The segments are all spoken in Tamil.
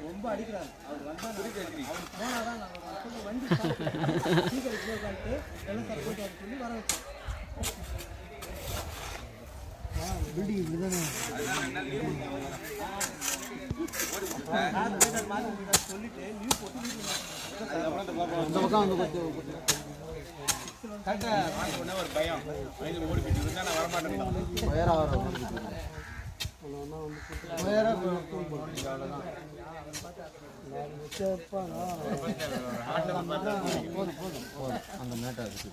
ரொம்ப அடிக்கிறாரு அவர் வந்தால் வண்டி எல்லாம் சர்வீஸ் சொல்லி வர வச்சோம். பில்டிங் இப்படிதானே சொல்லிட்டு லீவ் போட்டு அந்த பக்கம் வந்து ஒரு பயம் ஓடிக்கிட்டு இருந்தா நான் வரமாட்டேன். அந்த மேட்டா இருக்கு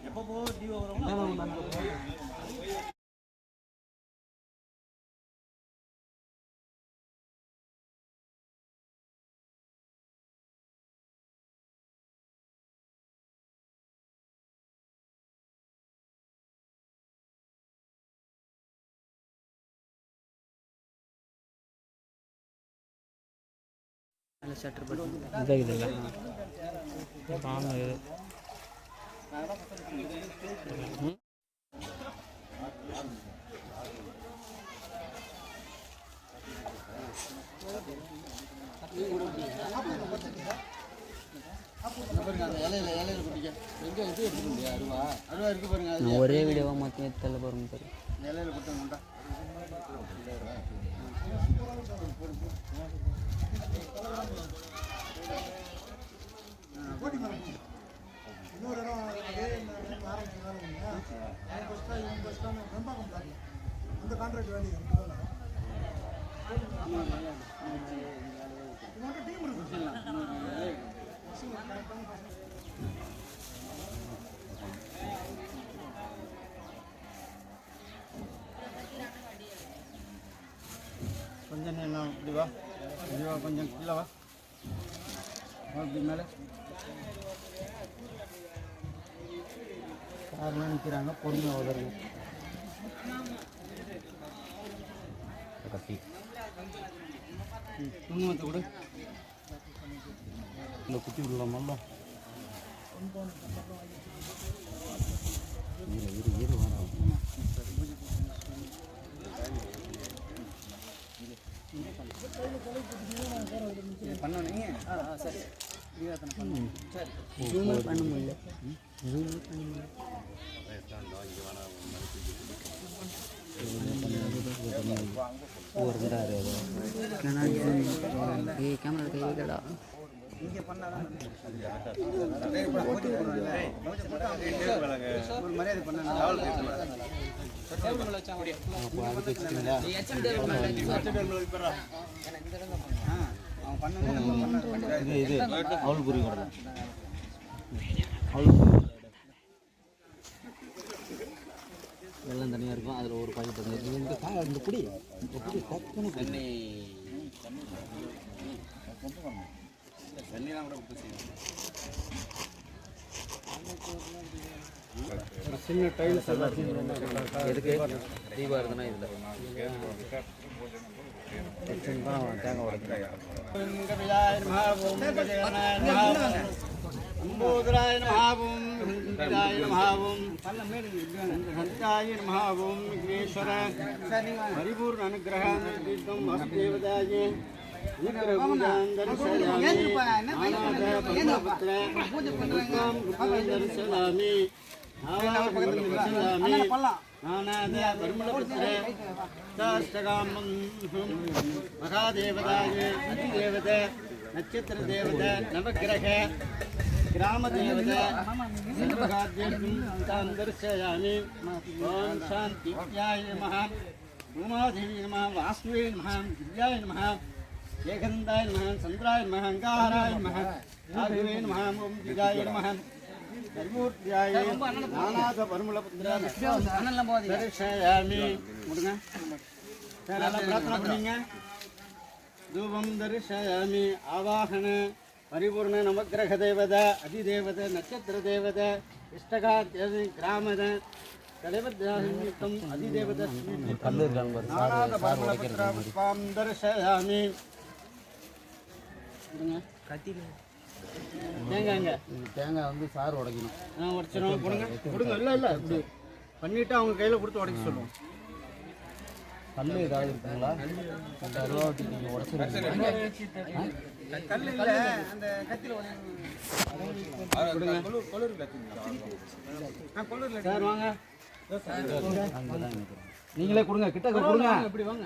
எப்போ शटर बटन ಇದಾಗಿದೆಲ್ಲ ಆನ್ ಆಗಿದೆ. ஒரே வீடியோவா மாத்தி எத்தல பாருங்க பாரு இலையில போட்டுங்க இன்னொரு இடம் ஆரம்பிச்சு அந்த கான்ட்ராக்ட் வேலையை டீம் இருக்கு. கொஞ்சம் என்ன இப்படி வா கொஞ்சம் கீழே வா அப்படி மேலே கார்லாம் நிற்கிறாங்க பொறுமையாக உதறது கட்டி துணிமத்தை கூட இந்த குட்டி விடலாமல்ல பண்ணணும். சரி சரி பண்ண முடியல கேமரா கைடா இங்கே பண்ணாதான் ஒரு மரியாதை பண்ண எல்லாம் தனியாக இருக்கும். அதில் ஒரு பாக்கெட் இந்த புடி தண்ணியெல்லாம் கூட உப்பு செய்யணும். ஒரு சின்ன டைல்ஸ் எல்லாம் எதுக்கு தீபா இருக்குன்னா இதில் தேங்காய் உடைக்கிறாங்க. அம்போதராய நமஹாவும் விதாய நமஹாவும் சந்தாய நமஹாவும் விக்னேஸ்வர பரிபூர்ண அனுகிரகம் தீர்த்தம் வாசுதேவதாய மகாதேவதாய அதிதேவத நட்சத்திர தேவத நவகிரக கிராம தேவத சர்வகாத்யம் தரிசயாமி. ஓம் சாந்தியாய நமஹ உமாதேவி நமஹ வாசுவே நமஹ திவ்யாய நமஹ ஏகந்தாய நமஹ சந்திராய நமஹ அங்காராய நமஹ ராகவே நமஹ ஓம் திகாய நமஹ சர்வோத்யாய நானாத பரிமளபுத்ரா தரிசயாமி. முடுங்க நல்லா பிரார்த்தனை பண்ணீங்க. தூபம் தரிசயாமி. ஆவாகன பரிபூர்ண நவக்கிரக தேவத அதிதேவத நட்சத்திர தேவத இஷ்டகா கிராமத தலைவத்யாசம் அதிதேவத நானாத பரிமளபுத்ரா புஷ்பாம் தரிசயாமி. தேங்காய்ங்க தேங்காய் வந்து சார் உடைக்கணும். உடச்சிடும். கொடுங்க இல்லை இப்படி பண்ணிவிட்டு அவங்க கையில் கொடுத்து உடைக்க சொல்லுவோம். கல் ஏதாவது இருக்குங்களா? அந்த அருவாவட்டி நீங்கள் உடச்சிருக்கீங்க. சார் வாங்க, நீங்களே கொடுங்க, கிட்ட கொடுங்க. இப்படி வாங்க.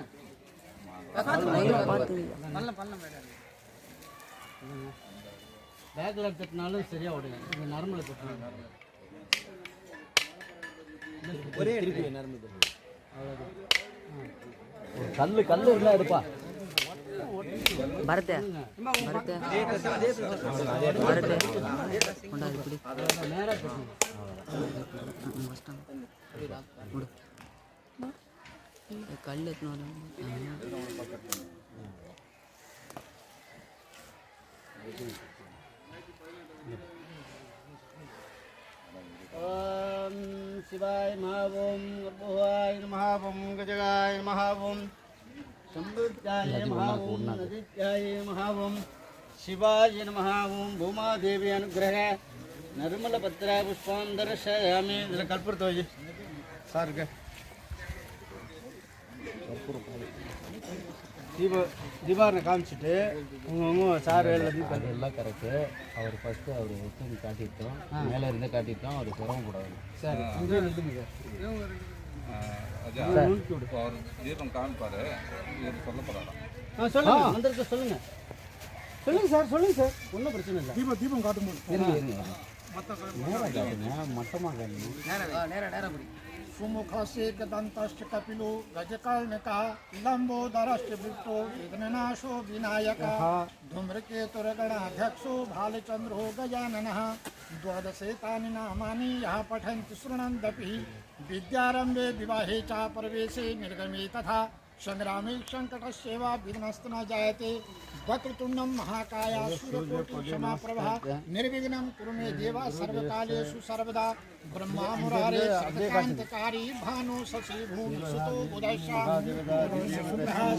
பேக்கில் தட்டினாலும் சரியாக விடுங்க. இது நரம்பில் தட்டினாலும் ஒரே திருப்பி நரம்பு. கல் இல்லை எடுப்பா. பரதே கல் ஓம் சிவாய நமः, ஓம் கர்ப்பவாய நமः, ஓம் கஜகாய நமः, ஓம் சம்புத்தாய நமः, ஓம் நதித்யாய நமः, ஓம் சிவாய நமः, ஓம் பூமாதேவி அனுகிரக நர்மலபத்ர புஷ்பம் தரிசயாமி. இதில் கற்பூரத்தை வை சாருக்கு. தீபாவளி காமிச்சிட்டு உங்கள் சார் எல்லாத்தையும் எல்லாம் கரெக்டு. அவர் ஃபஸ்ட்டு அவர் வச்சு காட்டிட்டோம், மேலே இருந்து காட்டிட்டோம். அவர் சிரமப்படாது. சரி, அங்கே நிறுத்துங்க அவர் தீபம் காமிப்பாரு, சொல்லப்படாதான். சொல்லுங்க, மந்திரத்தை சொல்லுங்க. சொல்லுங்க சார், ஒன்றும் பிரச்சனை இல்லை. தீபம் காட்டும்போது மட்டமாக காட்டணும். सुमुखस्य दन्तश्च कपिलो गजकर्णकः लम्बोदरश्च वृत्तो विघ्ननाशो विनायकः धूम्रकेतुर्गणाध्यक्षो भालचन्द्रो गजाननः द्वादशेतानि नामानि यः पठन्ति शृण्वन्त्यपि विद्यारम्भे विवाहे च प्रवेशे निर्गमे तथा संग्रामे संकटस्यैव विघ्नस्तु न जायते वक्रतुण्डं महाकाय सूर्यकोटिसमप्रभा निर्विघ्नं कुरु मे देव सर्वकालेषु सर्वदा ब्रह्मा मुरारे सर्वकान्तकारी भानु शशि भूमि सुतो बुधश्च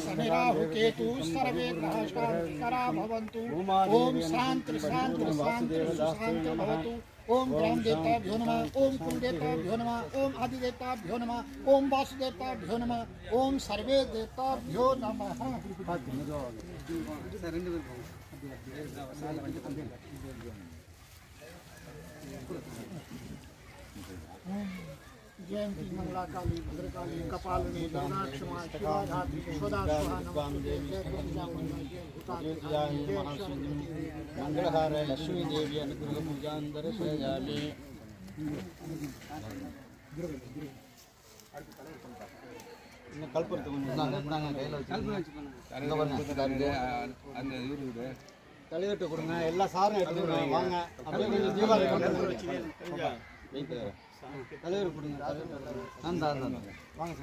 शनि राहु केतु सर्वे ग्रहाः शान्तिकरा भवन्तु। ओम शान्ति शान्ति शान्ति शान्ति भवतु। ओम ग्राम देवताभ्यो नमः, ओम कुल देवताभ्यो नमः, ओम आदि देवताभ्यो नमः, ओम वासुदेवताभ्यो नमः, ओम सर्वे देवताभ्यो नमः। जयंती मंगला काली भद्रकाली कपालिनी दुर्गा क्षमा शिवा धात्री यशोदा स्वाहा नमः। मंगलहार लक्ष्मी देवी अनुग्रह पूजांतर सजामि। கல்புரத்து தலைவர்கிட்ட கொடுங்க. எல்லா சாரும் எடுத்துக்கிறோம். வாங்க அப்படியே கொஞ்சம் தீபாவளி தலைவர் கொடுங்க. வாங்க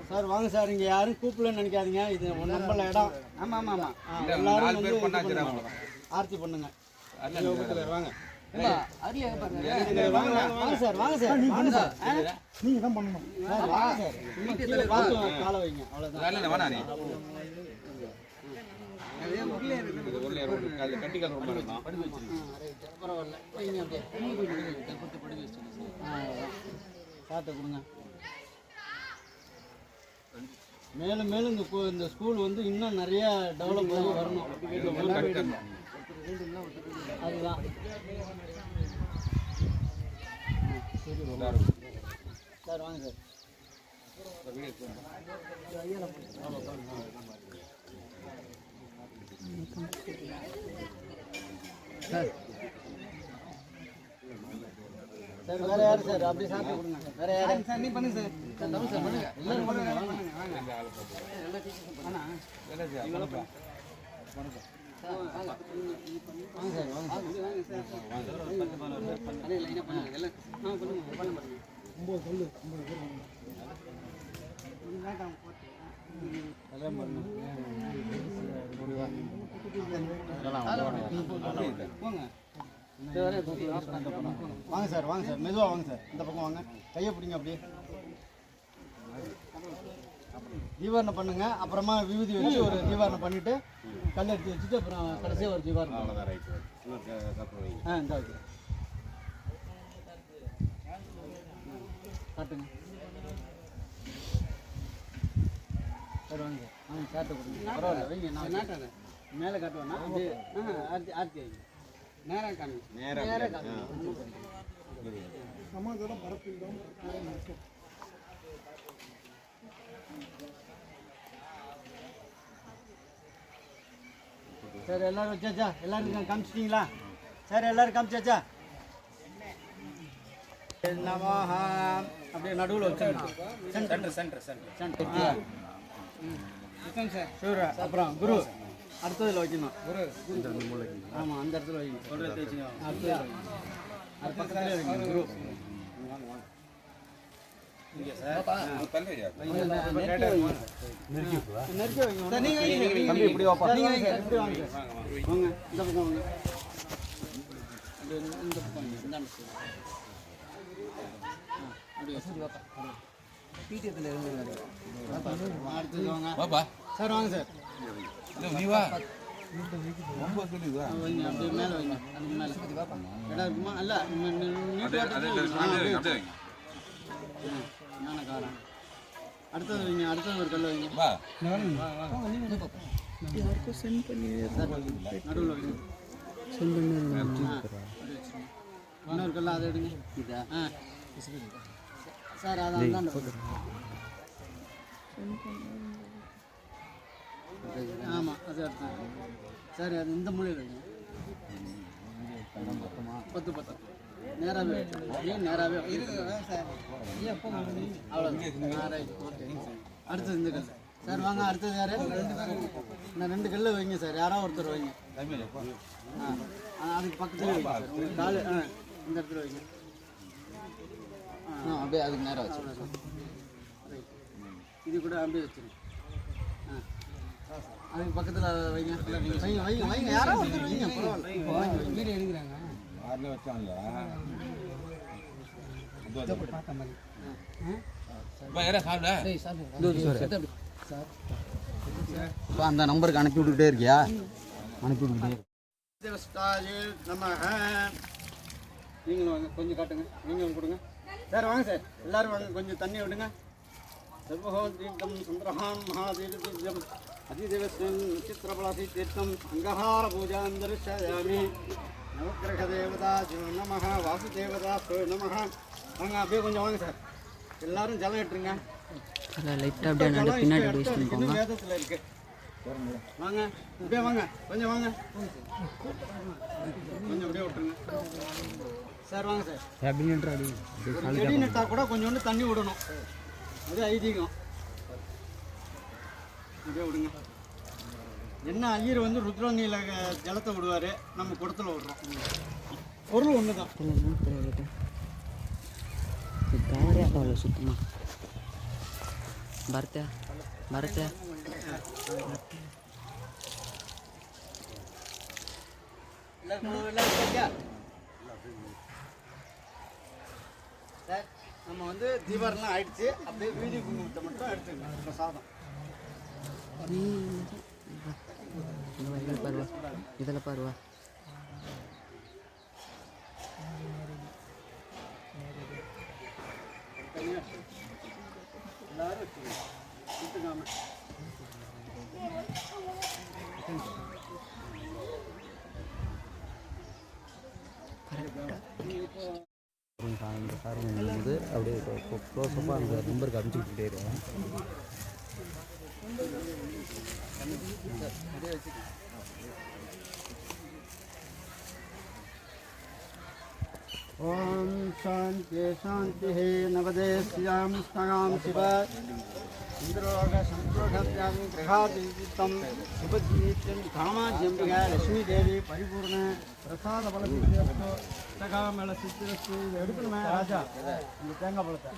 சார் வாங்க சார். இங்கே யாரும் கூப்பிடலன்னு நினைக்காதீங்க. இது நம்மள இடம். ஆமாம் எல்லாரும் வந்து ஆர்த்தி பண்ணுங்க. வாங்க வாங்க சார் நீங்க தான் பண்ணணும் சார். வாங்க சார், பார்த்து காலை வைங்க. அவ்வளோதான். சாட்டை கொடுங்க. மேலும் மேலும் இந்த ஸ்கூல் வந்து இன்னும் நிறைய டெவலப் ஆகி வரணும். அதுதான் சார். வாங்க சார். சார் வேற யாரு சார்? அப்படி சாப்பிட்டு கொடுங்க. வேற யாரு சார்? நீ பண்ணுங்க சார். சார் பண்ணுங்க. எல்லாரும் பண்ணுங்க. வாங்க எல்லா டீச்சர்ஸும் பண்ணா இவங்க வாங்க சார். வாங்க அதே லைனாக பண்ணுங்க. எல்லாம் பண்ணுங்க. பண்ண பாருங்க. 9 சொல்லு. 9 பேர் வாங்க. எல்லாம் பண்ணுங்க. வாங்க சார். வாங்க சார். மெதுவாக வாங்க சார். இந்த பக்கம் வாங்க. கையை பிடிங்க அப்படியே. தீபாரணை பண்ணுங்க. அப்புறமா விபூதி வச்சு ஒரு தீபாரணை பண்ணிட்டு கல் எடுத்து வச்சுட்டு அப்புறம் கடைசியாக ஒரு தீபாரணை அவ்வளோதான் ரைட்டு. இந்த வைக்கிறேன். காட்டுங்க. சரி வாங்க சாட்டை கொடுங்க. பரவாயில்ல வைங்க. நான் நாட்டுறேன். மேலே காட்டுவேன்னா அப்படியே ஆர்த்தி ஆர்த்தி வைங்க. நேராக காணுங்க. நேராக காணுங்க. சமாதானம் பரப்பில் தான் சரி எல்லாரும் வச்சாச்சா? எல்லாரும் காமிச்சிட்டிங்களா? சரி எல்லாரும் காமிச்சாச்சா? நமஹ அப்படியே நடுவில் வச்சுருங்க. சென்டர். அப்புறம் குரு அடுத்ததில் வைக்கணும். ஆமாம் அந்த இடத்துல வைக்கணும். அடுத்தது அது பக்கத்துலேயே வைக்கணும். குரு நெருக்கி வைங்க. தம்பி இப்படி வாப்பா. வாங்க இந்த பக்கம் வாங்க. இந்த பக்கம் இந்த பீட்டியத்தில் இருந்து அடுத்தது வாங்க. சார் வாங்க சார். நீ வா. வைங்க அப்படியே மேலே வைங்க. அதுக்கு மேலே இடம் இருக்குமா? இல்லை ஞானக்காரன். அடுத்தது வைங்க. அடுத்தது ஒரு கல் வைங்க. நடுவில் வைங்க. இன்னொரு கல் அதை எடுங்க. ஆ சார் அதான் ஆமாம் அது எடுத்தேன். சரி அது இந்த மூலையில் வைங்க. 10 நேராகவே நேராகவே அவ்வளோ. Right okay. அடுத்தது இந்த கல் சார் வாங்க. அடுத்தது யார்? நான் 2 கல் வைங்க சார். யாராவது ஒருத்தர் வைங்க. அதுக்கு பக்கத்துலேயே வைங்க சார். உங்களுக்கு கால் இந்த இடத்துல வைங்க. அப்படியே அதுக்கு நேராக வச்சு இது கூட அப்படியே வச்சுருங்க. அதுக்கு பக்கத்தில் வைங்க. வைங்க வைங்க வைங்க. யாராவது ஒருத்தர் வைங்க. பரவாயில்ல. வீடியோ எடுக்கிறாங்க. அந்த நம்பருக்கு அனுப்பி விட்டுக்கிட்டே இருக்கியா? அனுப்பி விட்டுக்கிட்டே. நீங்களும் வாங்க. கொஞ்சம் காட்டுங்க. நீங்களும் கொடுங்க சார். வாங்க சார் எல்லாரும் வாங்க. கொஞ்சம் தண்ணி விடுங்க. சர்வஹோம் தீர்த்தம் சுந்தரஹான் மகாதீர்த்தம் அதிதேவஸ்வன் நட்சத்திரபலாசி தீர்த்தம் அங்கஹார பூஜாம் தரிசயாமி. நவக்கிரக தேவதா நமஹ வாசுதேவதா நமஹ. வாங்க அப்படியே கொஞ்சம் வாங்க சார். எல்லாரும் ஜலம் ஏற்றுங்க. இன்னும் வேதத்தில் இருக்கு. வாங்க அப்படியே வாங்க. கொஞ்சம் வாங்க. கொஞ்சம் அப்படியே விட்டுருங்க சார். வாங்க சார். செடி நட்டா கூட கொஞ்சோண்டு தண்ணி விடணும். அது ஐதீகம். அப்படியே விடுங்க. என்ன ஐயர் வந்து ருத்ரணியில் ஜலத்தை விடுவார். நம்ம குடத்தில் விடுறோம். பொருள் ஒன்று தான். சுத்தமாக பரத்த சார் நம்ம வந்து தீபாவளிலாம் ஆயிடுச்சு. அப்படியே வீதி குங்குமத்தை மட்டும் எடுத்துக்கணும். பிரசாதம் இதில் பாருவா. எல்லாரும் வச்சுக்கணும். விட்டுக்காம இந்த காரணம் வந்து அப்படியே க்ளோஸப்பாக அந்த நம்பருக்கு அனுப்பிச்சுக்கிட்டே இருக்கேன். ஓம் சாந்தி சாந்தி. நவதேஸ்யாம் ஸ்னகாம் சிவ இந்திரோக சந்தோஷம் கிரகாதீத்தம் சுபஜீத்தியம் காமாஜியம்பிகா லட்சுமி தேவி பரிபூர்ண பிரசாத பல சித்திரஸ்து சகாமேள சித்திரஸ்து. இதை எடுக்கணுமே ராஜா இந்த தேங்காய் பழத்தை.